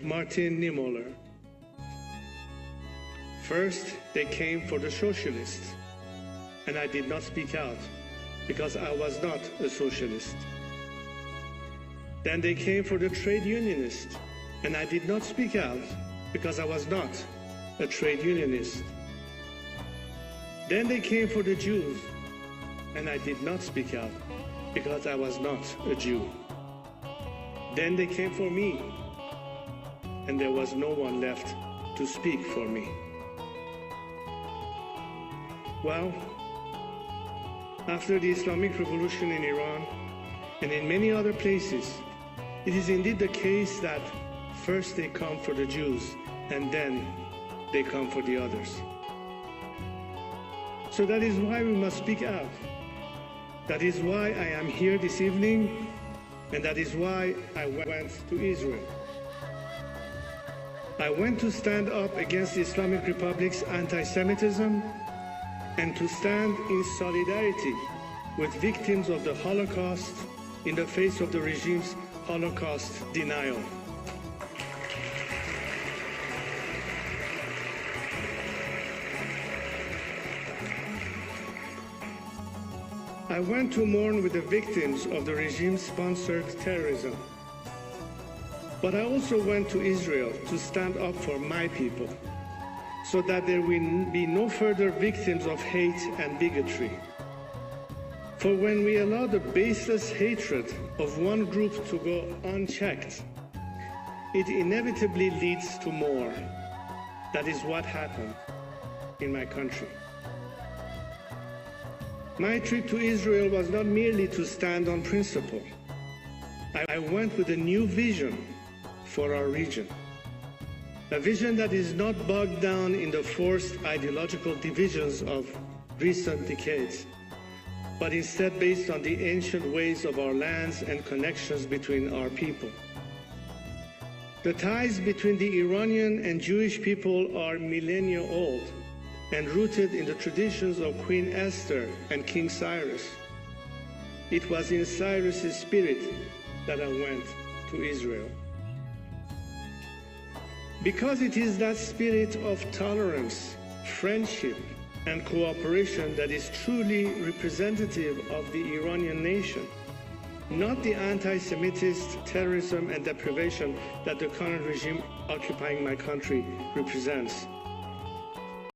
Martin Niemöller. First, they came for the socialists, and I did not speak out because I was not a socialist. Then they came for the trade unionists, and I did not speak out because I was not a trade unionist. Then they came for the Jews, and I did not speak out because I was not a Jew. Then they came for me, and there was no one left to speak for me. Well, after the Islamic Revolution in Iran and in many other places, it is indeed the case that first they come for the Jews and then they come for the others. So that is why we must speak out. That is why I am here this evening, and that is why I went to Israel. I went to stand up against the Islamic Republic's anti-Semitism and to stand in solidarity with victims of the Holocaust in the face of the regime's Holocaust denial. I went to mourn with the victims of the regime-sponsored terrorism. But I also went to Israel to stand up for my people, so that there will be no further victims of hate and bigotry. For when we allow the baseless hatred of one group to go unchecked, it inevitably leads to more. That is what happened in my country. My trip to Israel was not merely to stand on principle. I went with a new vision for our region. A vision that is not bogged down in the forced ideological divisions of recent decades, but instead based on the ancient ways of our lands and connections between our people. The ties between the Iranian and Jewish people are millennia old and rooted in the traditions of Queen Esther and King Cyrus. It was in Cyrus's spirit that I went to Israel. Because it is that spirit of tolerance, friendship, and cooperation that is truly representative of the Iranian nation, not the anti-Semitist terrorism and deprivation that the current regime occupying my country represents.